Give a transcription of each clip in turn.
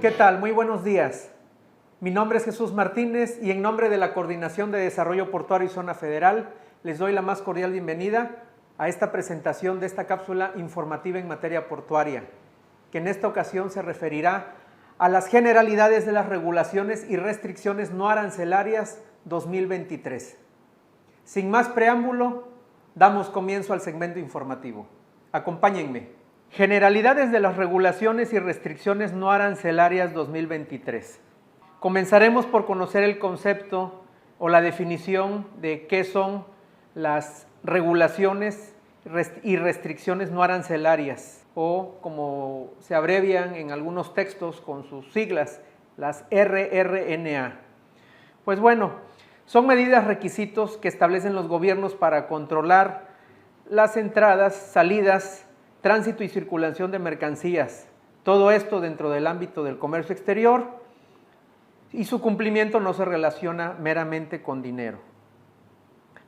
¿Qué tal? Muy buenos días. Mi nombre es Jesús Martínez y en nombre de la Coordinación de Desarrollo Portuario y Zona Federal les doy la más cordial bienvenida a esta presentación de esta cápsula informativa en materia portuaria, que en esta ocasión se referirá a las generalidades de las regulaciones y restricciones no arancelarias 2023. Sin más preámbulo, damos comienzo al segmento informativo. Acompáñenme. Generalidades de las regulaciones y restricciones no arancelarias 2023. Comenzaremos por conocer el concepto o la definición de qué son las regulaciones y restricciones no arancelarias, o como se abrevian en algunos textos con sus siglas, las RRNA. Pues bueno, son medidas, requisitos que establecen los gobiernos para controlar las entradas, salidas, tránsito y circulación de mercancías, todo esto dentro del ámbito del comercio exterior, y su cumplimiento no se relaciona meramente con dinero.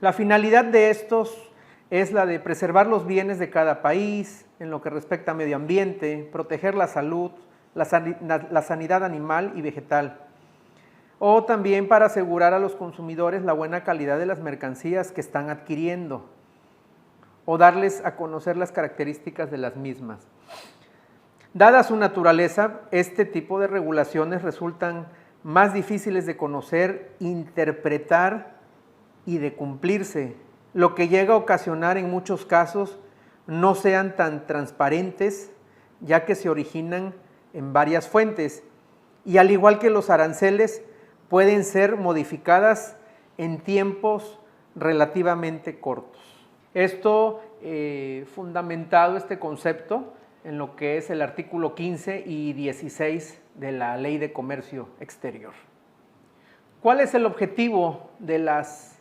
La finalidad de estos es la de preservar los bienes de cada país en lo que respecta a medio ambiente, proteger la salud, la sanidad animal y vegetal, o también para asegurar a los consumidores la buena calidad de las mercancías que están adquiriendo, o darles a conocer las características de las mismas. Dada su naturaleza, este tipo de regulaciones resultan más difíciles de conocer, interpretar y de cumplirse, lo que llega a ocasionar en muchos casos no sean tan transparentes, ya que se originan en varias fuentes, y al igual que los aranceles, pueden ser modificadas en tiempos relativamente cortos. Esto fundamentado este concepto en lo que es el artículo 15 y 16 de la Ley de Comercio Exterior. ¿Cuál es el objetivo de las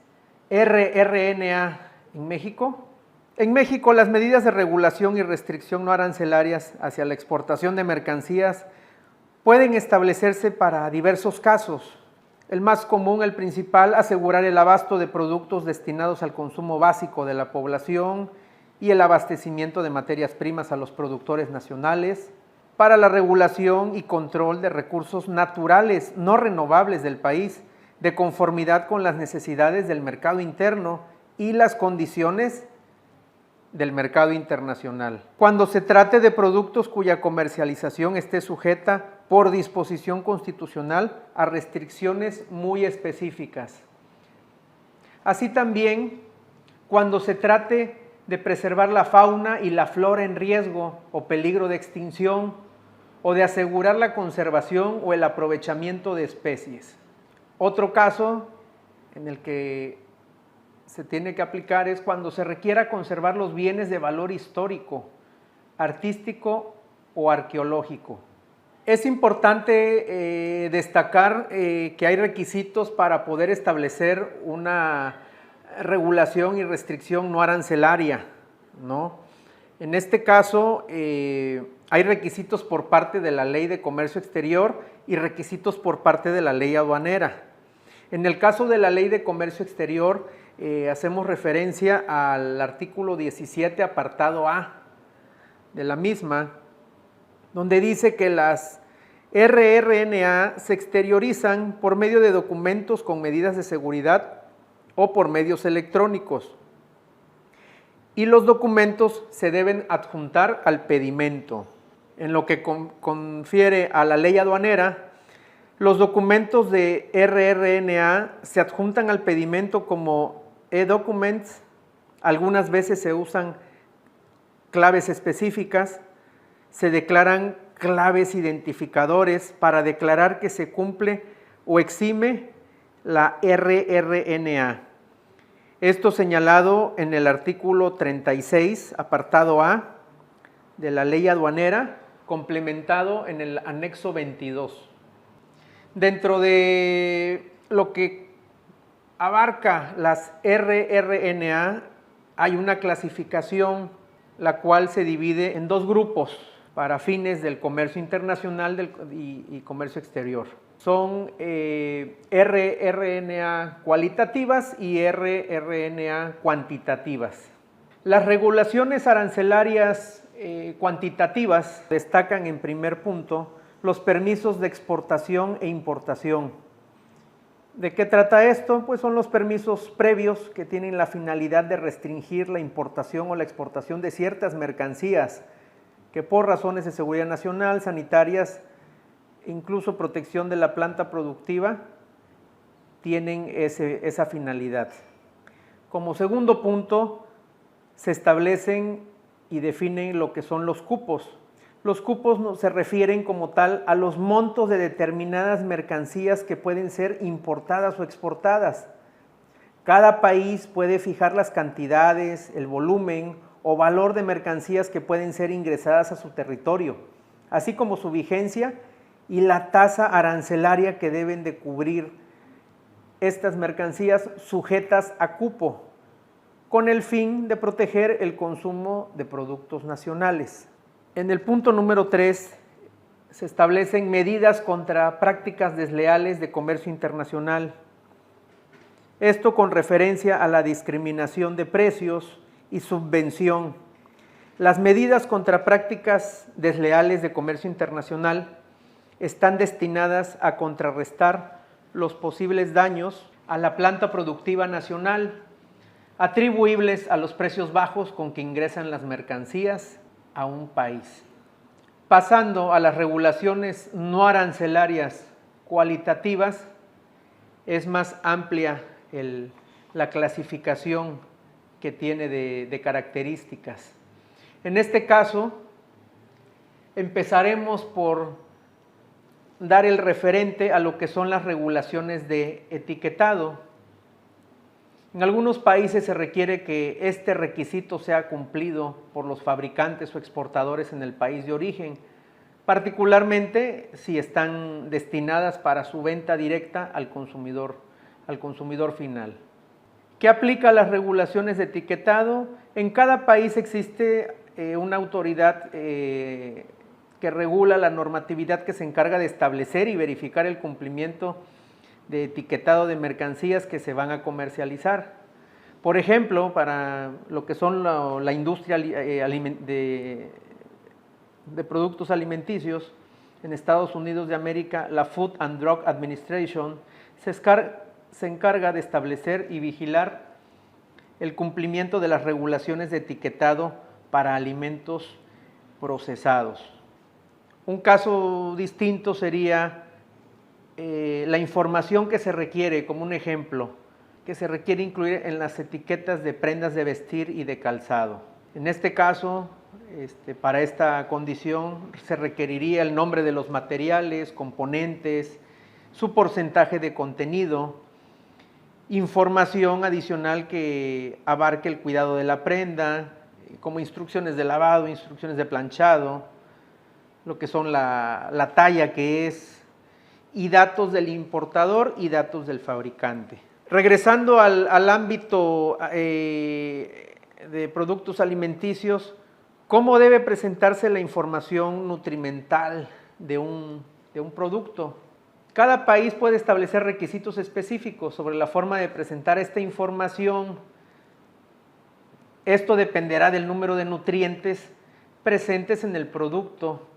RRNA en México? En México, las medidas de regulación y restricción no arancelarias hacia la exportación de mercancías pueden establecerse para diversos casos. El más común, el principal, asegurar el abasto de productos destinados al consumo básico de la población y el abastecimiento de materias primas a los productores nacionales, para la regulación y control de recursos naturales no renovables del país, de conformidad con las necesidades del mercado interno y las condiciones del mercado internacional. Cuando se trate de productos cuya comercialización esté sujeta por disposición constitucional a restricciones muy específicas. Así también, cuando se trate de preservar la fauna y la flora en riesgo o peligro de extinción, o de asegurar la conservación o el aprovechamiento de especies. Otro caso en el que se tiene que aplicar es cuando se requiera conservar los bienes de valor histórico, artístico o arqueológico. Es importante destacar que hay requisitos para poder establecer una regulación y restricción no arancelaria, ¿no? En este caso, hay requisitos por parte de la Ley de Comercio Exterior y requisitos por parte de la Ley Aduanera. En el caso de la Ley de Comercio Exterior, hacemos referencia al artículo 17, apartado A de la misma, donde dice que las RRNA se exteriorizan por medio de documentos con medidas de seguridad o por medios electrónicos, y los documentos se deben adjuntar al pedimento. En lo que confiere a la ley aduanera, los documentos de RRNA se adjuntan al pedimento como e-documents. Algunas veces se usan claves específicas, se declaran claves identificadores para declarar que se cumple o exime la RRNA. Esto señalado en el artículo 36, apartado A de la ley aduanera, complementado en el anexo 22. Dentro de lo que abarca las RRNA, hay una clasificación, la cual se divide en dos grupos para fines del comercio internacional y comercio exterior. Son RRNA cualitativas y RRNA cuantitativas. Las regulaciones arancelarias cuantitativas destacan en primer punto los permisos de exportación e importación. ¿De qué trata esto? Pues son los permisos previos que tienen la finalidad de restringir la importación o la exportación de ciertas mercancías que por razones de seguridad nacional, sanitarias, incluso protección de la planta productiva, tienen esa finalidad. Como segundo punto, se establecen y definen lo que son los cupos. Los cupos se refieren como tal a los montos de determinadas mercancías que pueden ser importadas o exportadas. Cada país puede fijar las cantidades, el volumen o valor de mercancías que pueden ser ingresadas a su territorio, así como su vigencia y la tasa arancelaria que deben de cubrir estas mercancías sujetas a cupo, con el fin de proteger el consumo de productos nacionales. En el punto número 3 se establecen medidas contra prácticas desleales de comercio internacional. Esto con referencia a la discriminación de precios y subvención. Las medidas contra prácticas desleales de comercio internacional están destinadas a contrarrestar los posibles daños a la planta productiva nacional atribuibles a los precios bajos con que ingresan las mercancías a un país. Pasando a las regulaciones no arancelarias cualitativas, es más amplia la clasificación que tiene de características. En este caso, empezaremos por dar el referente a lo que son las regulaciones de etiquetado. En algunos países se requiere que este requisito sea cumplido por los fabricantes o exportadores en el país de origen, particularmente si están destinadas para su venta directa al consumidor final. ¿Qué aplica a las regulaciones de etiquetado? En cada país existe una autoridad que regula la normatividad que se encarga de establecer y verificar el cumplimiento de etiquetado de mercancías que se van a comercializar. Por ejemplo, para lo que son la industria de productos alimenticios, en Estados Unidos de América, la Food and Drug Administration se encarga de establecer y vigilar el cumplimiento de las regulaciones de etiquetado para alimentos procesados. Un caso distinto sería la información que se requiere, como un ejemplo, que se requiere incluir en las etiquetas de prendas de vestir y de calzado. En este caso, para esta condición se requeriría el nombre de los materiales, componentes, su porcentaje de contenido, información adicional que abarque el cuidado de la prenda, como instrucciones de lavado, instrucciones de planchado, lo que son la talla que es, y datos del importador y datos del fabricante. Regresando al ámbito de productos alimenticios, ¿cómo debe presentarse la información nutrimental de un producto? Cada país puede establecer requisitos específicos sobre la forma de presentar esta información. Esto dependerá del número de nutrientes presentes en el producto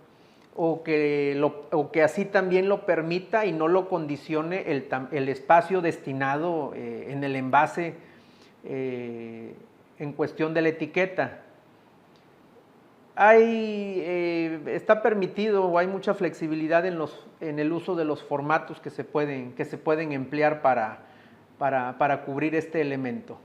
o que así también lo permita y no lo condicione el espacio destinado en el envase en cuestión de la etiqueta. Está permitido o hay mucha flexibilidad en el uso de los formatos que se pueden emplear para cubrir este elemento.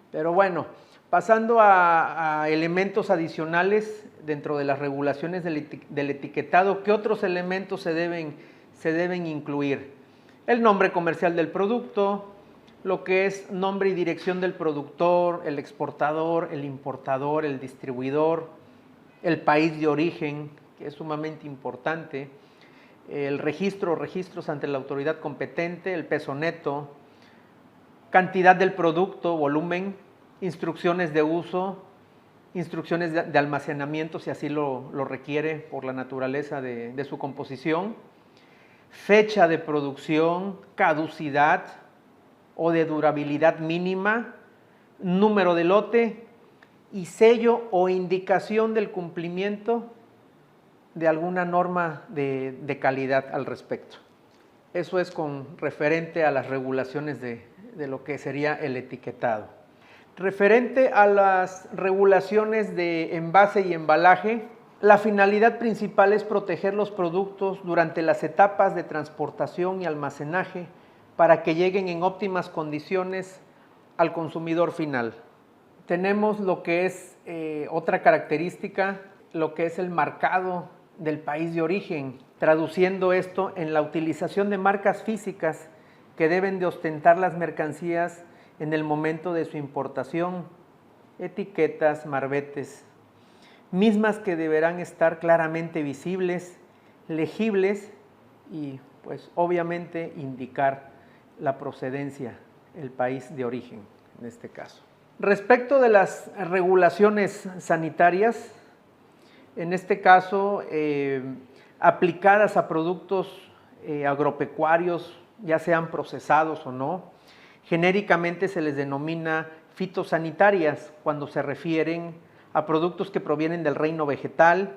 Pero bueno, pasando a elementos adicionales dentro de las regulaciones del etiquetado, ¿qué otros elementos se deben incluir? El nombre comercial del producto, lo que es nombre y dirección del productor, el exportador, el importador, el distribuidor, el país de origen, que es sumamente importante, el registros ante la autoridad competente, el peso neto, cantidad del producto, volumen, instrucciones de uso, instrucciones de almacenamiento si así lo requiere por la naturaleza de su composición, fecha de producción, caducidad o de durabilidad mínima, número de lote y sello o indicación del cumplimiento de alguna norma de calidad al respecto. Eso es con referente a las regulaciones de lo que sería el etiquetado. Referente a las regulaciones de envase y embalaje, la finalidad principal es proteger los productos durante las etapas de transportación y almacenaje para que lleguen en óptimas condiciones al consumidor final. Tenemos lo que es otra característica, lo que es el marcado del país de origen, traduciendo esto en la utilización de marcas físicas que deben de ostentar las mercancías en el momento de su importación, etiquetas, marbetes, mismas que deberán estar claramente visibles, legibles y pues obviamente indicar la procedencia, el país de origen en este caso. Respecto de las regulaciones sanitarias, en este caso aplicadas a productos agropecuarios, ya sean procesados o no, genéricamente se les denomina fitosanitarias cuando se refieren a productos que provienen del reino vegetal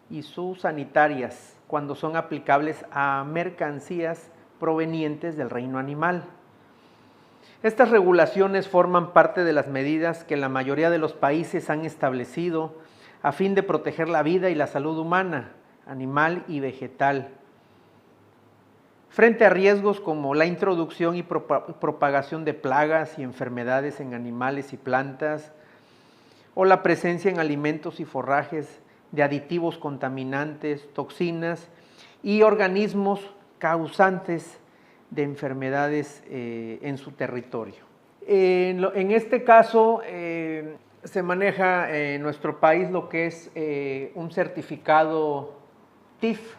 y zoosanitarias cuando son aplicables a mercancías provenientes del reino animal. Estas regulaciones forman parte de las medidas que la mayoría de los países han establecido a fin de proteger la vida y la salud humana, animal y vegetal, frente a riesgos como la introducción y propagación de plagas y enfermedades en animales y plantas, o la presencia en alimentos y forrajes de aditivos contaminantes, toxinas y organismos causantes de enfermedades en su territorio. En este caso se maneja en nuestro país lo que es un certificado TIF.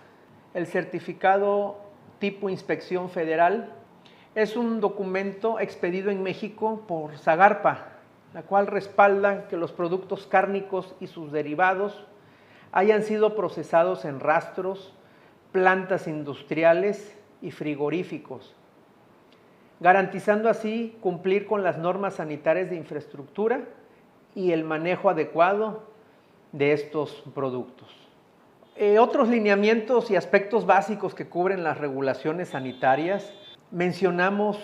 El certificado tipo Inspección Federal es un documento expedido en México por Zagarpa, la cual respalda que los productos cárnicos y sus derivados hayan sido procesados en rastros, plantas industriales y frigoríficos, garantizando así cumplir con las normas sanitarias de infraestructura y el manejo adecuado de estos productos. Otros lineamientos y aspectos básicos que cubren las regulaciones sanitarias, mencionamos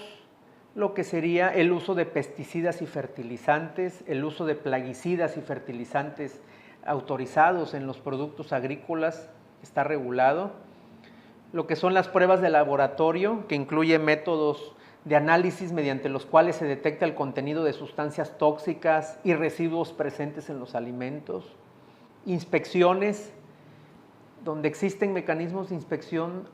lo que sería el uso de pesticidas y fertilizantes, el uso de plaguicidas y fertilizantes autorizados en los productos agrícolas, está regulado. Lo que son las pruebas de laboratorio, que incluye métodos de análisis mediante los cuales se detecta el contenido de sustancias tóxicas y residuos presentes en los alimentos. Inspecciones, donde existen mecanismos de inspección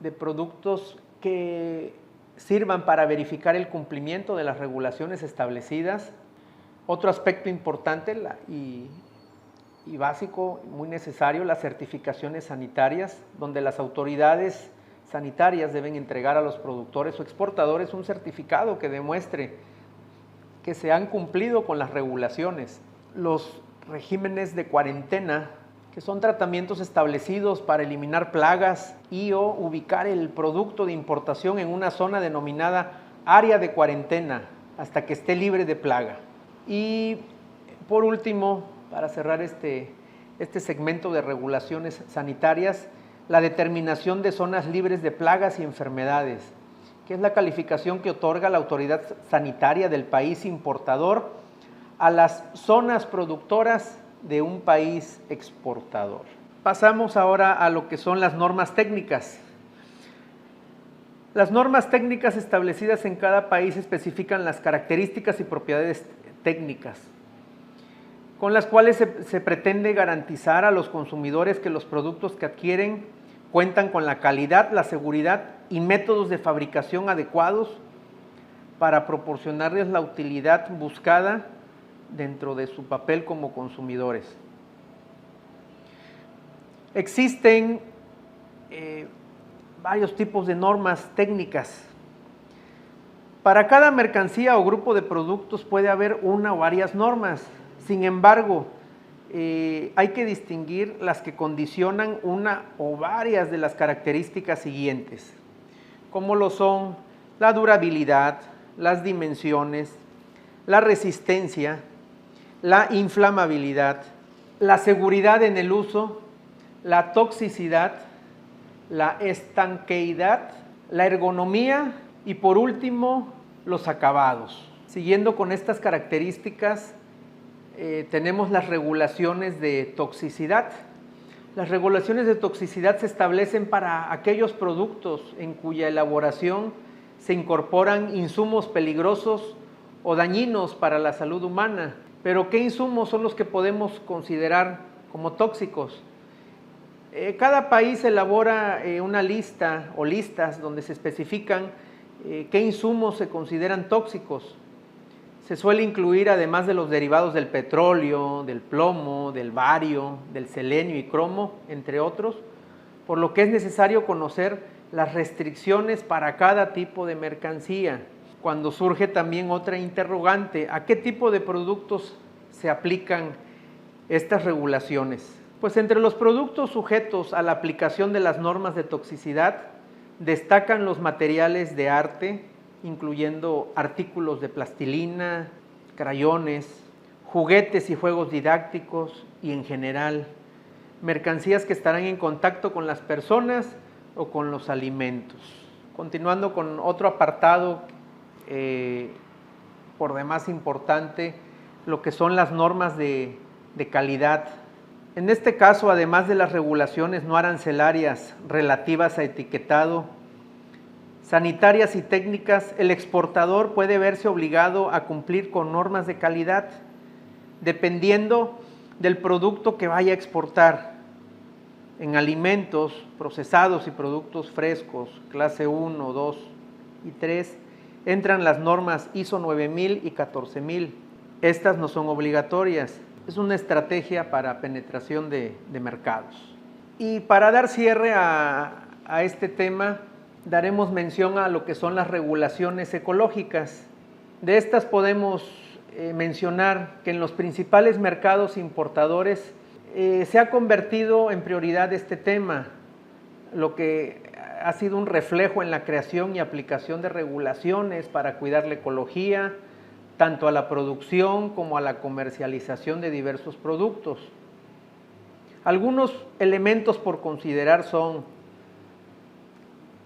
de productos que sirvan para verificar el cumplimiento de las regulaciones establecidas. Otro aspecto importante y básico, muy necesario, las certificaciones sanitarias, donde las autoridades sanitarias deben entregar a los productores o exportadores un certificado que demuestre que se han cumplido con las regulaciones. Los regímenes de cuarentena, que son tratamientos establecidos para eliminar plagas y o ubicar el producto de importación en una zona denominada área de cuarentena hasta que esté libre de plaga. Y por último, para cerrar este segmento de regulaciones sanitarias, la determinación de zonas libres de plagas y enfermedades, que es la calificación que otorga la autoridad sanitaria del país importador a las zonas productoras de un país exportador. Pasamos ahora a lo que son las normas técnicas. Las normas técnicas establecidas en cada país especifican las características y propiedades técnicas con las cuales se pretende garantizar a los consumidores que los productos que adquieren cuentan con la calidad, la seguridad y métodos de fabricación adecuados para proporcionarles la utilidad buscada dentro de su papel como consumidores. Existen varios tipos de normas técnicas. Para cada mercancía o grupo de productos puede haber una o varias normas. Sin embargo, hay que distinguir las que condicionan una o varias de las características siguientes, como lo son la durabilidad, las dimensiones, la resistencia, la inflamabilidad, la seguridad en el uso, la toxicidad, la estanqueidad, la ergonomía y por último los acabados. Siguiendo con estas características, tenemos las regulaciones de toxicidad. Las regulaciones de toxicidad se establecen para aquellos productos en cuya elaboración se incorporan insumos peligrosos o dañinos para la salud humana. Pero ¿qué insumos son los que podemos considerar como tóxicos? Cada país elabora una lista o listas donde se especifican qué insumos se consideran tóxicos. Se suele incluir, además de los derivados del petróleo, del plomo, del bario, del selenio y cromo, entre otros, por lo que es necesario conocer las restricciones para cada tipo de mercancía. Cuando surge también otra interrogante, ¿a qué tipo de productos se aplican estas regulaciones? Pues entre los productos sujetos a la aplicación de las normas de toxicidad destacan los materiales de arte, incluyendo artículos de plastilina, crayones, juguetes y juegos didácticos y en general, mercancías que estarán en contacto con las personas o con los alimentos. Continuando con otro apartado por demás importante, lo que son las normas de calidad. En este caso, además de las regulaciones no arancelarias relativas a etiquetado, sanitarias y técnicas, el exportador puede verse obligado a cumplir con normas de calidad, dependiendo del producto que vaya a exportar. En alimentos procesados y productos frescos, clase 1, 2 y 3, entran las normas ISO 9000 y 14000. Estas no son obligatorias, es una estrategia para penetración de mercados. Y para dar cierre a este tema, daremos mención a lo que son las regulaciones ecológicas. De estas podemos mencionar que en los principales mercados importadores se ha convertido en prioridad este tema, lo que ha sido un reflejo en la creación y aplicación de regulaciones para cuidar la ecología, tanto a la producción como a la comercialización de diversos productos. Algunos elementos por considerar son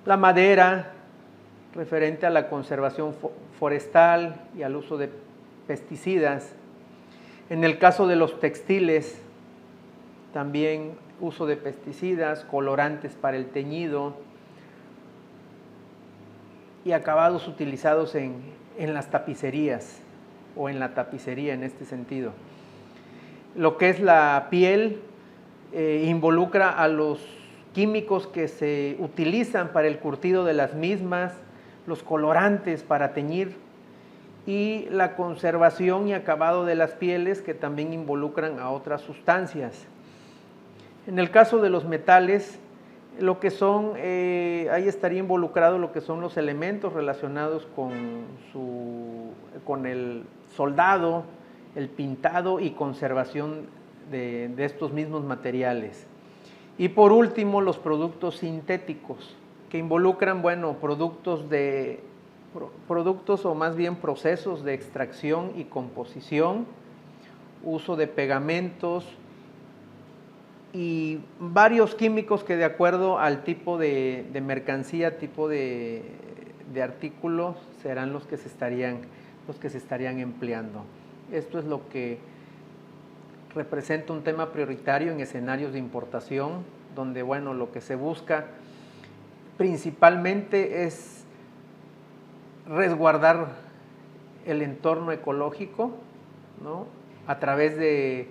la madera, referente a la conservación forestal y al uso de pesticidas. En el caso de los textiles, también uso de pesticidas, colorantes para el teñido y acabados utilizados en las tapicerías o en la tapicería en este sentido. Lo que es la piel involucra a los químicos que se utilizan para el curtido de las mismas, los colorantes para teñir y la conservación y acabado de las pieles que también involucran a otras sustancias. En el caso de los metales, lo que son, ahí estaría involucrado lo que son los elementos relacionados con el soldado, el pintado y conservación de estos mismos materiales. Y por último, los productos sintéticos, que involucran, productos o más bien procesos de extracción y composición, uso de pegamentos y varios químicos que de acuerdo al tipo de mercancía, tipo de artículo, serán los que se estarían empleando. Esto es lo que representa un tema prioritario en escenarios de importación, donde lo que se busca principalmente es resguardar el entorno ecológico, ¿no?, a través de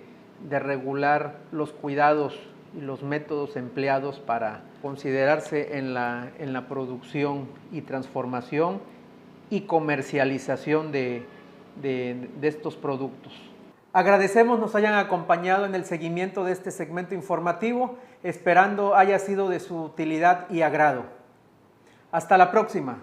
regular los cuidados y los métodos empleados para considerarse en la producción y transformación y comercialización de estos productos. Agradecemos nos hayan acompañado en el seguimiento de este segmento informativo, esperando haya sido de su utilidad y agrado. Hasta la próxima.